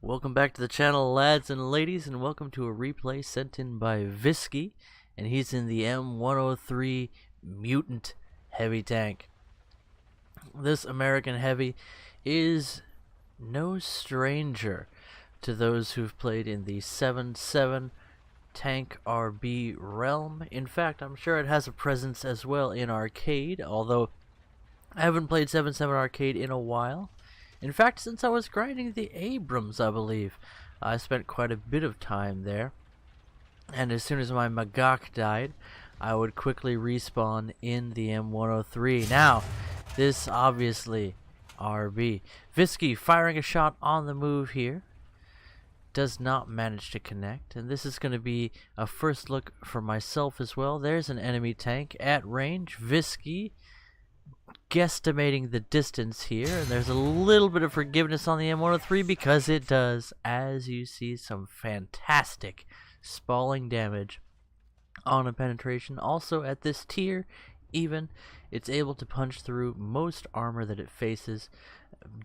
Welcome back to the channel, lads and ladies, and welcome to a replay sent in by Viski, and he's in the M103 Mutant Heavy Tank. This American Heavy is no stranger to those who've played in the 7.7 Tank RB realm. In fact, I'm sure it has a presence as well in arcade, although I haven't played 7.7 arcade in a while. In fact, since I was grinding the Abrams, I believe, I spent quite a bit of time there. And as soon as my Magok died, I would quickly respawn in the M103. Now, this obviously RB. Viski firing a shot on the move here. Does not manage to connect, and this is going to be a first look for myself as well. There's an enemy tank at range. Viski guesstimating the distance here, and there's a little bit of forgiveness on the M103 because it does, as you see, some fantastic spalling damage on a penetration. Also at this tier, even, it's able to punch through most armor that it faces,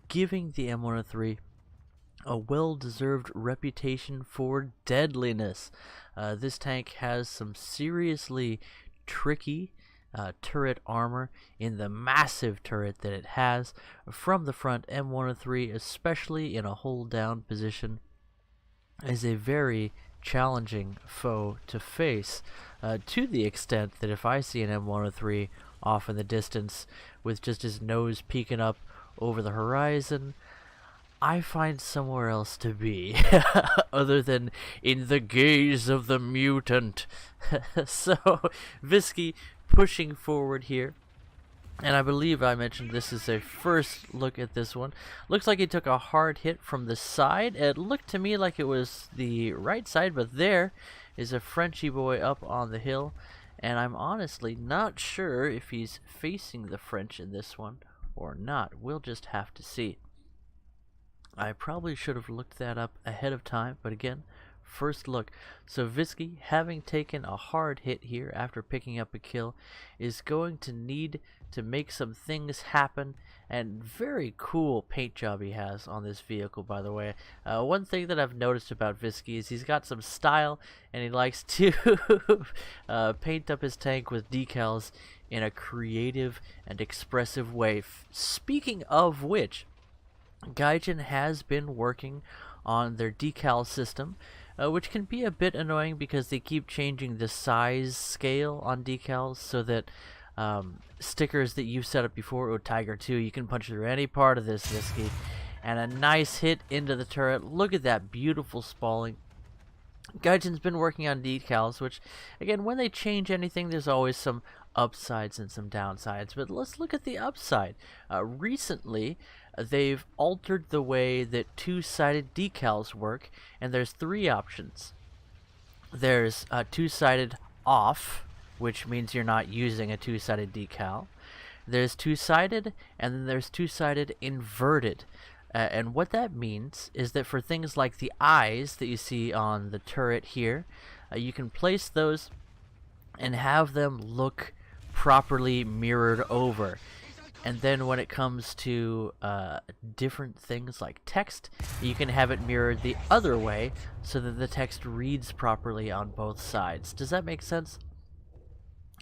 giving the M103 a well-deserved reputation for deadliness. This tank has some seriously tricky turret armor in the massive turret that it has. From the front, M103, especially in a hold down position, is a very challenging foe to face, to the extent that if I see an M103 off in the distance with just his nose peeking up over the horizon, I find somewhere else to be other than in the gaze of the mutant. So Viski pushing forward here, and I believe I mentioned this is a first look at this one. Looks like he took a hard hit from the side. It looked to me like it was the right side, but there is a Frenchy boy up on the hill, and I'm honestly not sure if he's facing the French in this one or not. We'll just have to see. I probably should have looked that up ahead of time, but again, first look. So Viski, having taken a hard hit here after picking up a kill, is going to need to make some things happen, and very cool paint job he has on this vehicle, by the way. One thing that I've noticed about Viski is he's got some style, and he likes to paint up his tank with decals in a creative and expressive way. Speaking of which, Gaijin has been working on their decal system, which can be a bit annoying because they keep changing the size scale on decals so that stickers that you've set up before, Tiger 2, you can punch through any part of this Viski, and a nice hit into the turret. Look at that beautiful spalling. Gaijin's been working on decals, which, again, when they change anything, there's always some upsides and some downsides. But let's look at the upside. Recently, they've altered the way that two-sided decals work, and there's three options. There's two-sided off, which means you're not using a two-sided decal. There's two-sided, and then there's two-sided inverted. And what that means is that for things like the eyes that you see on the turret here, you can place those and have them look properly mirrored over. And then when it comes to different things like text, you can have it mirrored the other way so that the text reads properly on both sides. Does that make sense?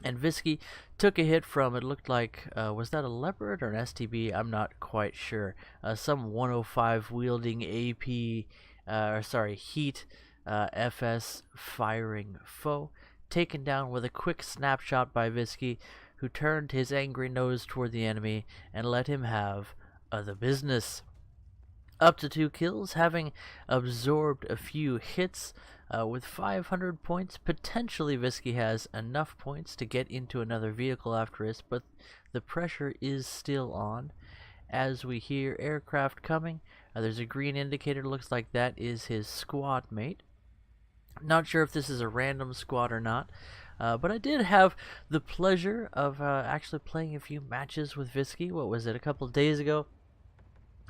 And Viski took a hit from, it looked like, was that a Leopard or an STB? I'm not quite sure. Some 105 wielding AP, Heat FS firing foe. Taken down with a quick snapshot by Viski, who turned his angry nose toward the enemy and let him have the business. Up to 2 kills, having absorbed a few hits. With 500 points, potentially Viski has enough points to get into another vehicle after this, but the pressure is still on. As we hear aircraft coming, there's a green indicator, looks like that is his squad mate. Not sure if this is a random squad or not, but I did have the pleasure of actually playing a few matches with Viski. What was it, a couple of days ago?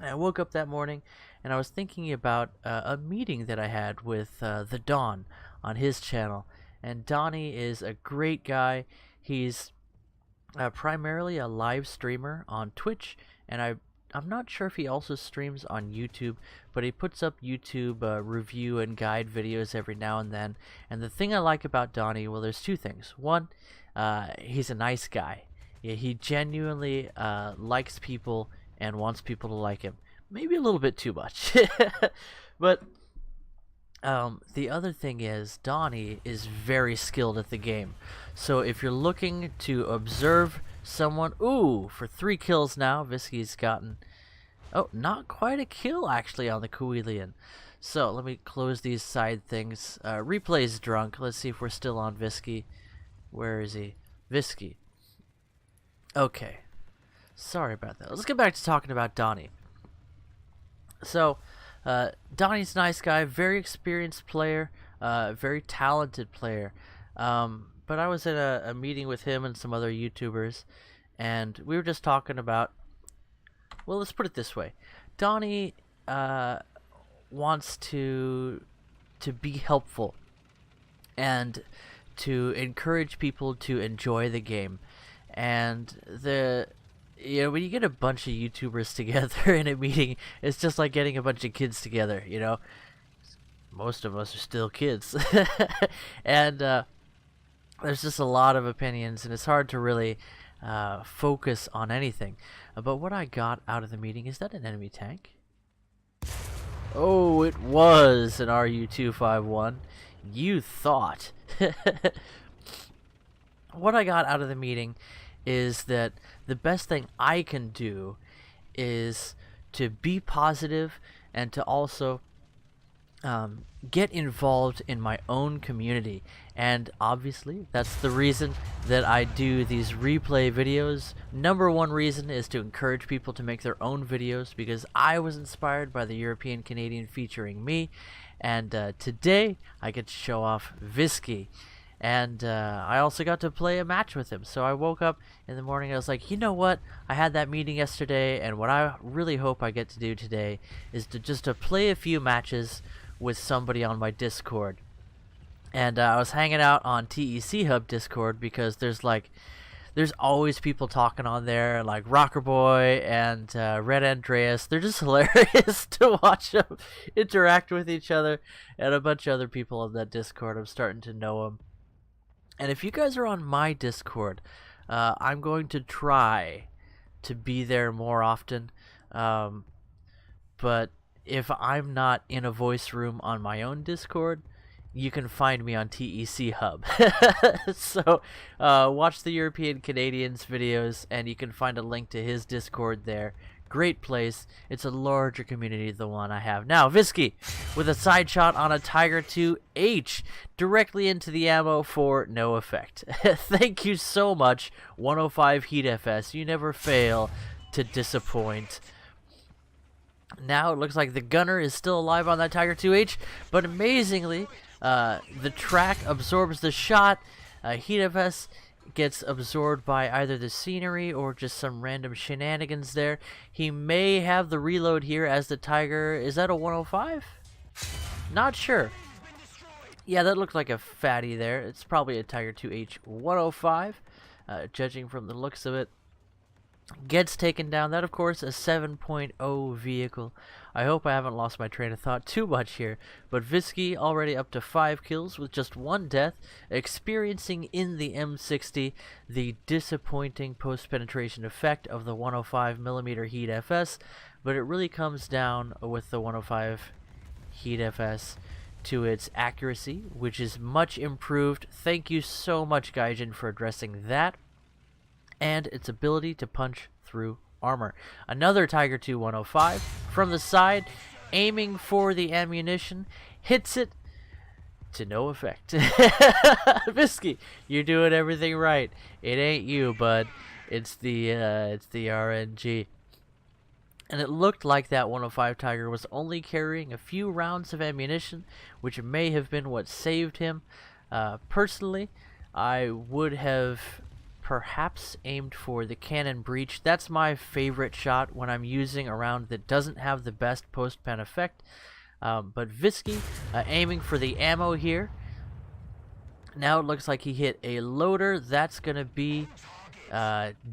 I woke up that morning and I was thinking about a meeting that I had with the Don on his channel. And Donnie is a great guy. He's primarily a live streamer on Twitch, and I I'm not sure if he also streams on YouTube, but he puts up YouTube review and guide videos every now and then. And the thing I like about Donnie, well, there's two things. One, he's a nice guy. Yeah, he genuinely likes people and wants people to like him. Maybe a little bit too much. But the other thing is Donnie is very skilled at the game. So if you're looking to observe someone, ooh, for 3 kills now, Viski's gotten, oh, not quite a kill actually on the Kuilian. So let me close these side things. Replay's drunk. Let's see if we're still on Viski. Where is he? Viski. Okay. Sorry about that. Let's get back to talking about Donnie. So, Donnie's a nice guy, very experienced player, very talented player. But I was in a meeting with him and some other YouTubers, and we were just talking about, well, let's put it this way. Donnie wants to be helpful and to encourage people to enjoy the game. And when you get a bunch of YouTubers together in a meeting, it's just like getting a bunch of kids together, you know? Most of us are still kids. And there's just a lot of opinions, and it's hard to really focus on anything. But what I got out of the meeting, is that an enemy tank? Oh, it was an RU-251. You thought. What I got out of the meeting is that the best thing I can do is to be positive and to also get involved in my own community. And obviously that's the reason that I do these replay videos. Number one reason is to encourage people to make their own videos, because I was inspired by the European Canadian featuring me, and today I get to show off Viski. And I also got to play a match with him. So I woke up in the morning, I was like, you know what? I had that meeting yesterday, and what I really hope I get to do today is to play a few matches with somebody on my Discord. And I was hanging out on TEC Hub Discord, because there's always people talking on there, like Rockerboy and Red Andreas. They're just hilarious to watch them interact with each other, and a bunch of other people on that Discord. I'm starting to know them. And if you guys are on my Discord, I'm going to try to be there more often. But if I'm not in a voice room on my own Discord, you can find me on TEC Hub. So watch the European Canadians videos, and you can find a link to his Discord there. Great place. It's a larger community than the one I have now. Viski with a side shot on a Tiger 2H directly into the ammo for no effect. Thank you so much, 105 Heat FS. You never fail to disappoint. Now it looks like the gunner is still alive on that Tiger 2H, but amazingly, the track absorbs the shot. Heat FS gets absorbed by either the scenery or just some random shenanigans there. He may have the reload here as the Tiger. Is that a 105? Not sure. Yeah, that looked like a fatty there. It's probably a Tiger 2H 105, judging from the looks of it. Gets taken down. That, of course, a 7.0 vehicle. I hope I haven't lost my train of thought too much here. But Viski already up to 5 kills with just 1 death, experiencing in the M60 the disappointing post-penetration effect of the 105mm Heat FS. But it really comes down with the 105 Heat FS to its accuracy, which is much improved. Thank you so much, Gaijin, for addressing that. And its ability to punch through armor. Another Tiger 2 105 from the side, aiming for the ammunition, hits it to no effect. Viski, you're doing everything right. It ain't you, bud. It's the RNG. And it looked like that 105 Tiger was only carrying a few rounds of ammunition, which may have been what saved him. Personally, I would have perhaps aimed for the cannon breach. That's my favorite shot when I'm using a round that doesn't have the best post-pen effect. But Viski aiming for the ammo here. Now it looks like he hit a loader. That's going to be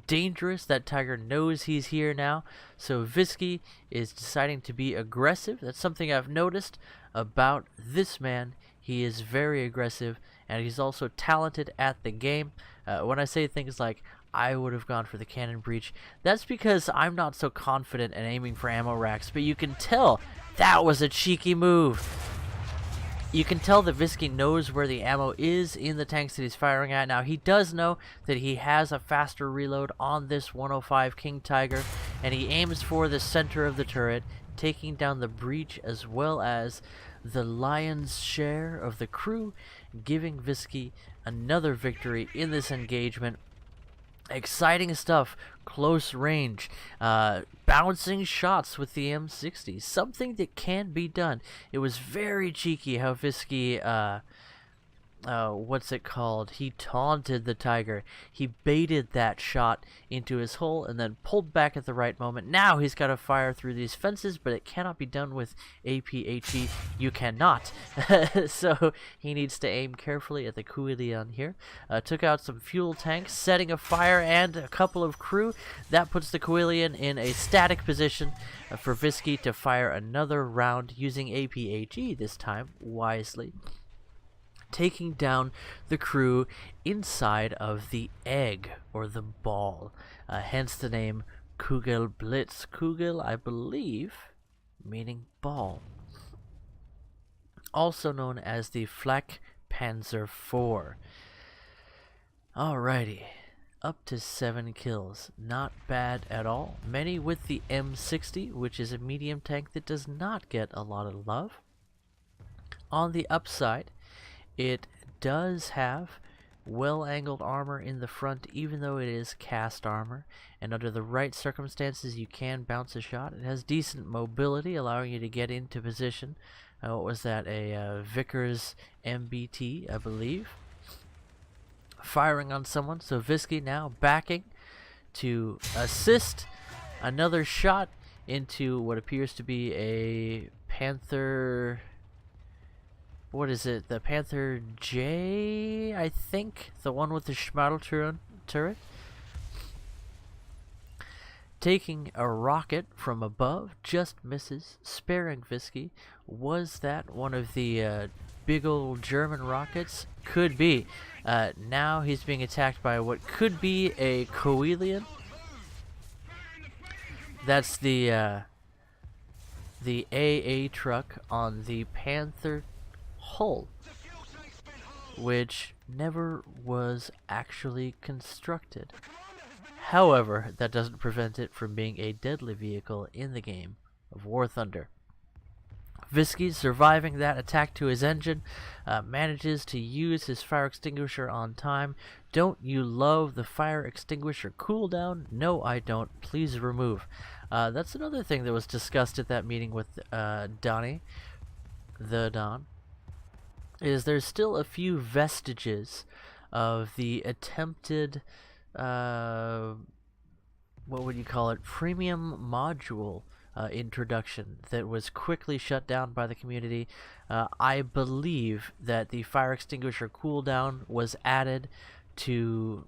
dangerous. That tiger knows he's here now, so Viski is deciding to be aggressive. That's something I've noticed about this man. He is very aggressive, and he's also talented at the game. When I say things like, I would have gone for the cannon breach, that's because I'm not so confident in aiming for ammo racks, but you can tell that was a cheeky move. You can tell that Viski knows where the ammo is in the tanks that he's firing at. Now, he does know that he has a faster reload on this 105 King Tiger, and he aims for the center of the turret, taking down the breach as well as the lion's share of the crew, giving Viski another victory in this engagement. Exciting stuff, close range, bouncing shots with the M60, something that can be done. It was very cheeky how Viski, what's it called? He taunted the tiger. He baited that shot into his hole and then pulled back at the right moment. Now he's got to fire through these fences, but it cannot be done with APHE. You cannot. So he needs to aim carefully at the Kuilian here. Took out some fuel tanks, setting a fire and a couple of crew. That puts the Kuilian in a static position for Viski to fire another round using APHE this time wisely, taking down the crew inside of the egg, or the ball, hence the name Kugel Blitz. Kugel, I believe, meaning ball. Also known as the Flak Panzer IV. Alrighty, up to 7 kills. Not bad at all. Many with the M60, which is a medium tank that does not get a lot of love. On the upside, it does have well-angled armor in the front, even though it is cast armor, and under the right circumstances you can bounce a shot. It has decent mobility, allowing you to get into position. What was that, a Vickers MBT, I believe, firing on someone. So Viski now backing to assist another shot into what appears to be a Panther. What is it? The Panther J, I think? The one with the Schmadl turret? Taking a rocket from above, just misses, sparing Viski. Was that one of the big old German rockets? Could be. Now he's being attacked by what could be a Kuilian. That's the AA truck on the Panther hull, which never was actually constructed. However, that doesn't prevent it from being a deadly vehicle in the game of War Thunder. Viski, surviving that attack to his engine, manages to use his fire extinguisher on time. Don't you love the fire extinguisher cooldown? No, I don't. Please remove. That's another thing that was discussed at that meeting with Donnie, the Don, is there's still a few vestiges of the attempted, what would you call it, premium module introduction that was quickly shut down by the community. I believe that the fire extinguisher cooldown was added to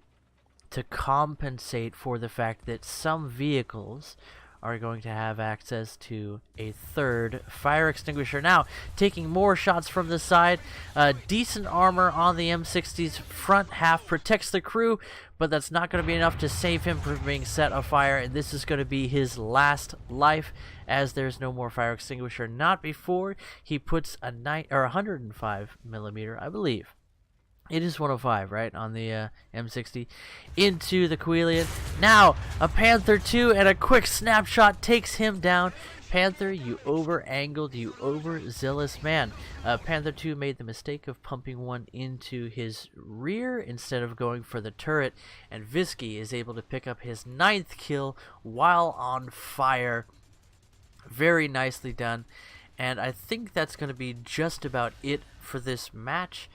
compensate for the fact that some vehicles are going to have access to a third fire extinguisher. Now, taking more shots from the side. Decent armor on the M60's front half protects the crew, but that's not going to be enough to save him from being set afire, and this is going to be his last life, as there's no more fire extinguisher. Not before he puts a 105 millimeter, I believe. It is 105, right, on the M60, into the Kuilian. Now, a Panther 2 and a quick snapshot takes him down. Panther, you over-angled, you overzealous man. Panther 2 made the mistake of pumping one into his rear instead of going for the turret, and Viski is able to pick up his 9th kill while on fire. Very nicely done, and I think that's going to be just about it for this match.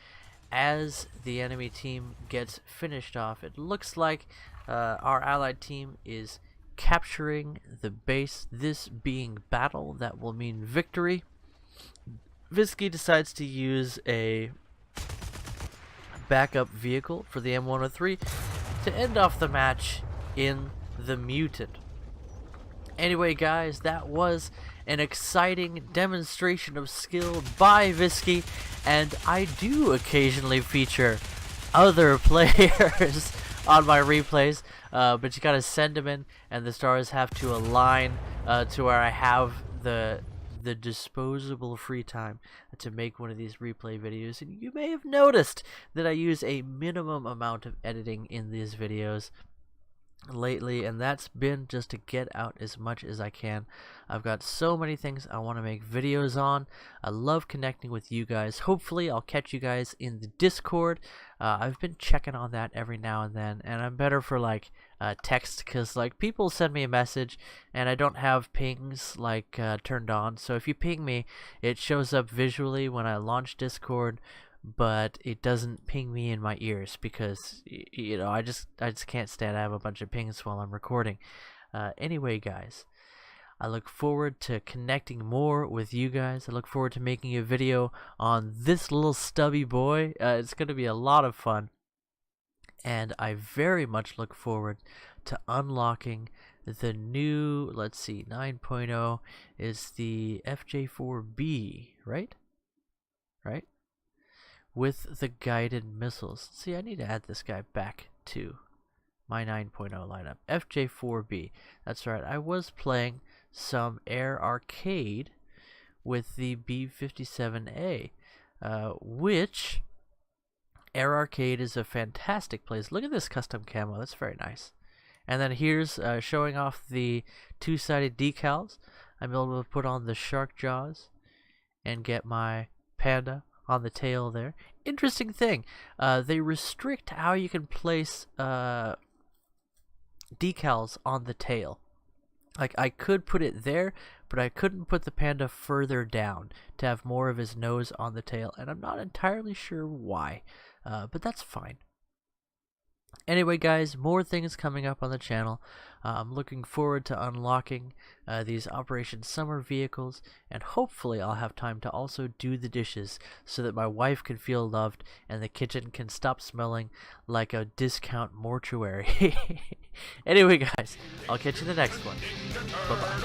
As the enemy team gets finished off, it looks like our allied team is capturing the base. This being battle, that will mean victory. Viski decides to use a backup vehicle for the M103 to end off the match in the Mutant. Anyway, guys, that was an exciting demonstration of skill by Viski, and I do occasionally feature other players on my replays, but you gotta send them in, and the stars have to align to where I have the disposable free time to make one of these replay videos. And you may have noticed that I use a minimum amount of editing in these videos lately, and that's been just to get out as much as I can. I've got so many things I want to make videos on. I love connecting with you guys. Hopefully I'll catch you guys in the Discord. I've been checking on that every now and then, and I'm better for like text, because like people send me a message and I don't have pings like turned on. So if you ping me, it shows up visually when I launch Discord, but it doesn't ping me in my ears, because you know I just can't stand to have a bunch of pings while I'm recording. Anyway, guys, I look forward to connecting more with you guys. I look forward to making a video on this little stubby boy. It's going to be a lot of fun, and I very much look forward to unlocking the new, let's see, 9.0 is the FJ4B, right? With the guided missiles. See, I need to add this guy back to my 9.0 lineup. FJ4B. That's right, I was playing some Air Arcade with the B-57A, which Air Arcade is a fantastic place. Look at this custom camo, that's very nice. And then here's showing off the two-sided decals. I'm able to put on the shark jaws and get my panda on the tail there. Interesting thing, they restrict how you can place decals on the tail. Like, I could put it there, but I couldn't put the panda further down to have more of his nose on the tail, and I'm not entirely sure why, but that's fine. Anyway, guys, more things coming up on the channel. I'm looking forward to unlocking these Operation Summer vehicles, and hopefully I'll have time to also do the dishes so that my wife can feel loved and the kitchen can stop smelling like a discount mortuary. Anyway, guys, I'll catch you in the next one. Bye-bye.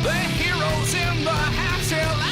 The heroes in the half-shell